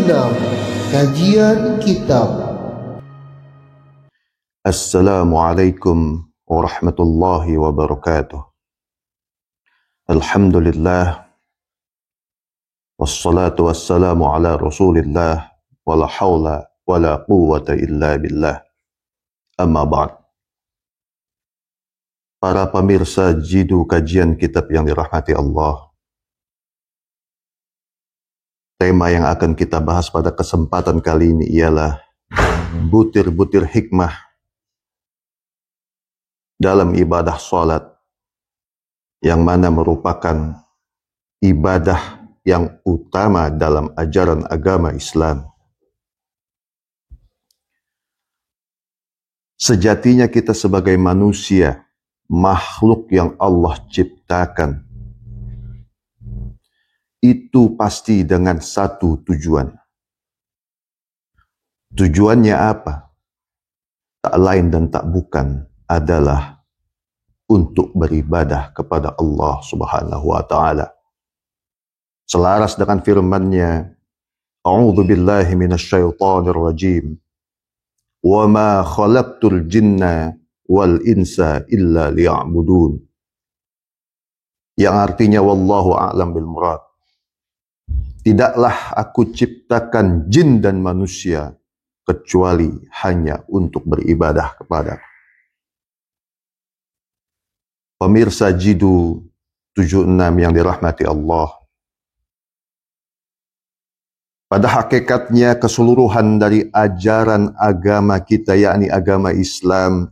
6. Kajian Kitab. Assalamualaikum warahmatullahi wabarakatuh. Alhamdulillah, wassalatu wassalamu ala rasulillah, wala hawla wala quwwata illa billah. Amma ba'd. Para pemirsa Jidu Kajian Kitab yang dirahmati Allah, tema yang akan kita bahas pada kesempatan kali ini ialah butir-butir hikmah dalam ibadah salat, yang mana merupakan ibadah yang utama dalam ajaran agama Islam. Sejatinya kita sebagai manusia, makhluk yang Allah ciptakan, itu pasti dengan satu tujuan. Tujuannya apa? Tak lain dan tak bukan adalah untuk beribadah kepada Allah Subhanahu wa Ta'ala. Selaras dengan firman-Nya, A'udzu billahi minasyaitonir rajim. Wa ma khalaqtul jinna wal insa illa liya'budun. Yang artinya wallahu a'lam bil murad. Tidaklah aku ciptakan jin dan manusia kecuali hanya untuk beribadah kepada. Pemirsa Jidu 76 yang dirahmati Allah, pada hakikatnya keseluruhan dari ajaran agama kita, yakni agama Islam,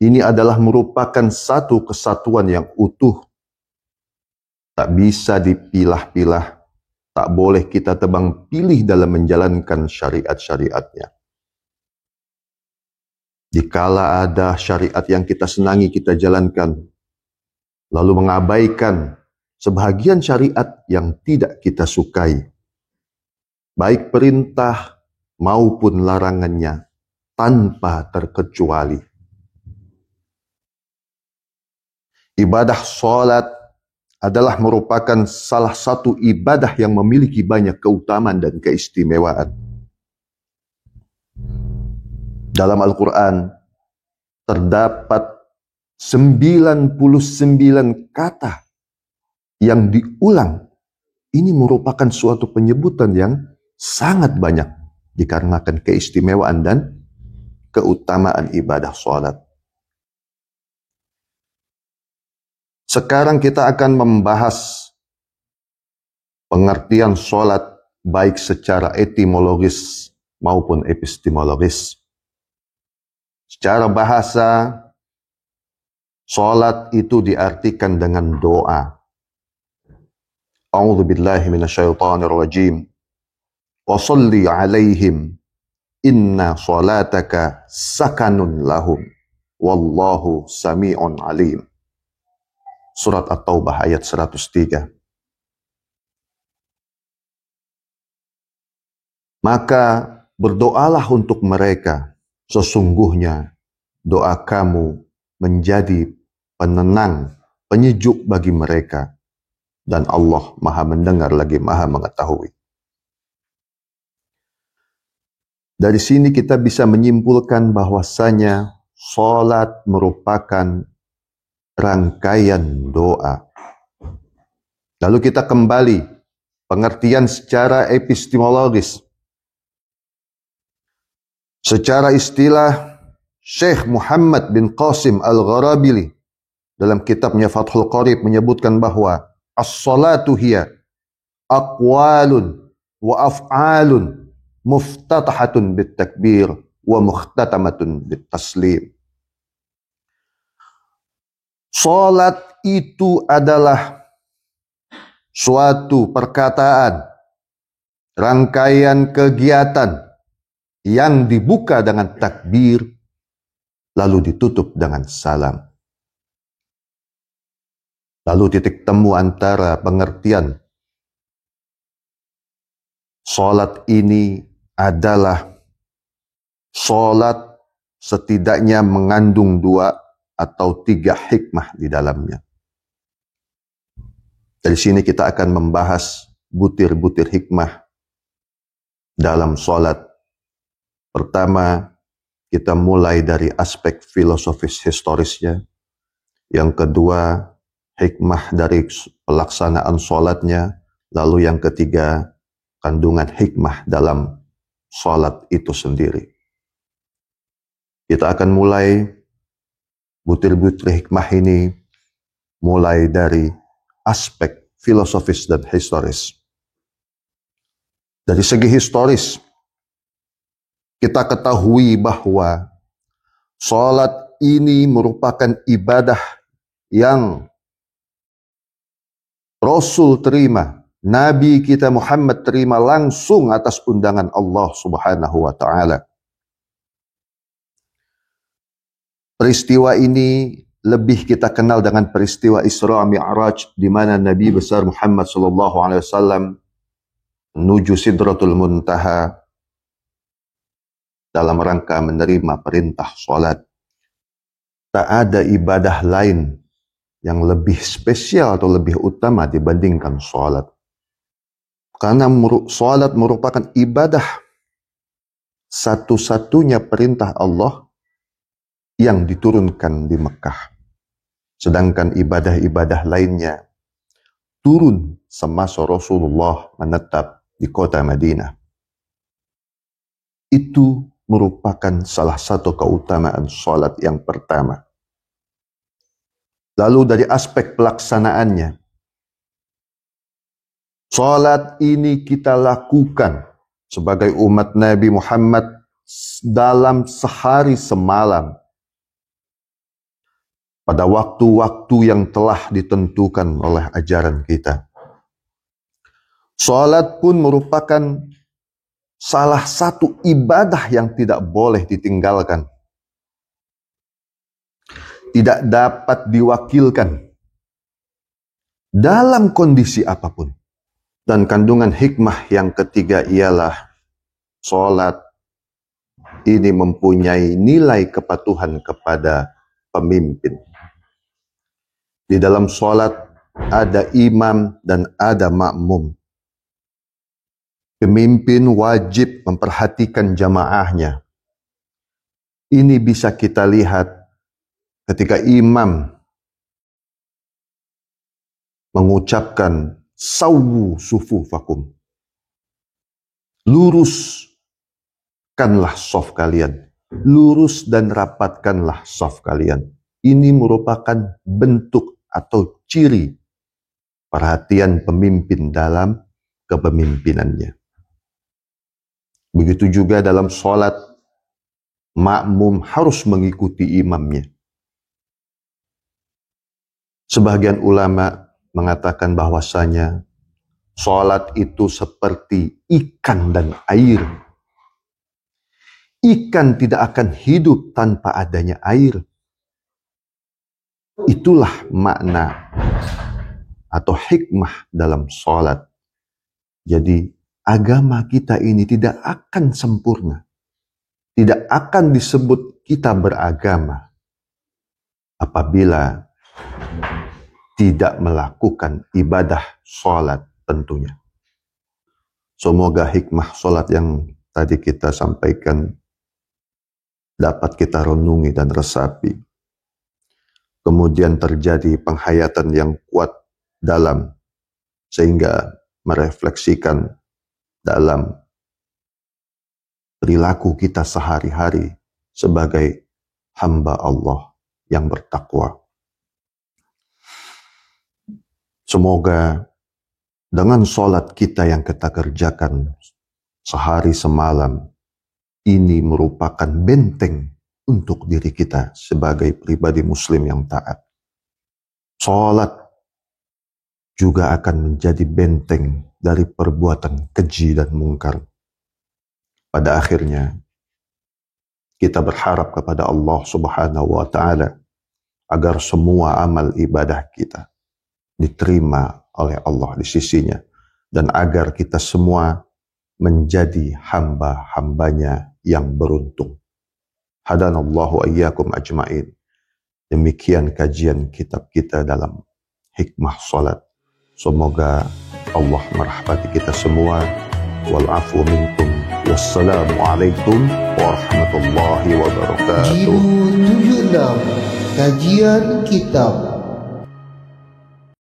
ini adalah merupakan satu kesatuan yang utuh. Tak bisa dipilah-pilah, tak boleh kita tebang pilih dalam menjalankan syariat-syariatnya. Dikala ada syariat yang kita senangi kita jalankan, lalu mengabaikan sebahagian syariat yang tidak kita sukai, baik perintah maupun larangannya, tanpa terkecuali. Ibadah salat adalah merupakan salah satu ibadah yang memiliki banyak keutamaan dan keistimewaan. Dalam Al-Quran terdapat 99 kata yang diulang. Ini merupakan suatu penyebutan yang sangat banyak dikarenakan keistimewaan dan keutamaan ibadah salat. Sekarang kita akan membahas pengertian salat baik secara etimologis maupun epistemologis. Secara bahasa, salat itu diartikan dengan doa. A'udzu billahi minasyaitonir rajim. Wa shalli 'alaihim inna salataka sakanun lahum wallahu sami'un 'alim. Surat At-Taubah ayat 103. Maka berdoalah untuk mereka, sesungguhnya doa kamu menjadi penenang, penyejuk bagi mereka, dan Allah Maha mendengar lagi Maha mengetahui. Dari sini kita bisa menyimpulkan bahwasanya salat merupakan rangkaian doa. Lalu kita kembali pengertian secara epistemologis. Secara istilah, Syekh Muhammad bin Qasim Al-Gharabili dalam kitabnya Fathul Qarib menyebutkan bahwa as-salatu hiya aqwalun wa af'alun muftatahatun bit takbir wa mukhtatamatun bit taslim. Salat itu adalah suatu perkataan, rangkaian kegiatan yang dibuka dengan takbir, lalu ditutup dengan salam. Lalu titik temu antara pengertian salat ini adalah salat setidaknya mengandung 2 atau 3 hikmah di dalamnya. Dari sini kita akan membahas butir-butir hikmah dalam sholat. Pertama, kita mulai dari aspek filosofis historisnya. Yang kedua, hikmah dari pelaksanaan sholatnya. Lalu yang ketiga, kandungan hikmah dalam sholat itu sendiri. Kita akan mulai butir-butir hikmah ini mulai dari aspek filosofis dan historis. Dari segi historis, kita ketahui bahwa sholat ini merupakan ibadah yang Rasul terima, Nabi kita Muhammad terima langsung atas undangan Allah Subhanahu wa Ta'ala. Peristiwa ini lebih kita kenal dengan peristiwa Isra Mi'raj, di mana Nabi besar Muhammad sallallahu alaihi wasallam menuju Sidratul Muntaha dalam rangka menerima perintah sholat. Tak ada ibadah lain yang lebih spesial atau lebih utama dibandingkan sholat. Karena sholat merupakan ibadah satu-satunya perintah Allah yang diturunkan di Mekah. Sedangkan ibadah-ibadah lainnya turun semasa Rasulullah menetap di kota Madinah. Itu merupakan salah satu keutamaan sholat yang pertama. Lalu dari aspek pelaksanaannya, sholat ini kita lakukan sebagai umat Nabi Muhammad dalam sehari semalam, pada waktu-waktu yang telah ditentukan oleh ajaran kita. Salat pun merupakan salah satu ibadah yang tidak boleh ditinggalkan. Tidak dapat diwakilkan dalam kondisi apapun. Dan kandungan hikmah yang ketiga ialah salat ini mempunyai nilai kepatuhan kepada pemimpin. Di dalam sholat ada imam dan ada makmum. Pemimpin wajib memperhatikan jamaahnya. Ini bisa kita lihat ketika imam mengucapkan sawwu sufufakum. Luruskanlah shaf kalian. Lurus dan rapatkanlah shaf kalian. Ini merupakan bentuk atau ciri perhatian pemimpin dalam kepemimpinannya. Begitu juga dalam sholat, makmum harus mengikuti imamnya. Sebagian ulama mengatakan bahwasanya sholat itu seperti ikan dan air. Ikan tidak akan hidup tanpa adanya air. Itulah makna atau hikmah dalam sholat. Jadi agama kita ini tidak akan sempurna. Tidak akan disebut kita beragama apabila tidak melakukan ibadah sholat tentunya. Semoga hikmah sholat yang tadi kita sampaikan dapat kita renungi dan resapi. Kemudian terjadi penghayatan yang kuat dalam, sehingga merefleksikan dalam perilaku kita sehari-hari sebagai hamba Allah yang bertakwa. Semoga dengan sholat kita yang kita kerjakan sehari semalam, ini merupakan benteng untuk diri kita sebagai pribadi muslim yang taat. Sholat juga akan menjadi benteng dari perbuatan keji dan mungkar. Pada akhirnya, kita berharap kepada Allah Subhanahu wa Ta'ala agar semua amal ibadah kita diterima oleh Allah di sisinya, dan agar kita semua menjadi hamba-hambanya yang beruntung. Hadanallahu ayyakum ajma'in. Demikian kajian kitab kita dalam hikmah salat. Semoga Allah merahmati kita semua. Wal afu minkum Wassalamualaikum warahmatullahi wabarakatuh. Jiru 76 Kajian Kitab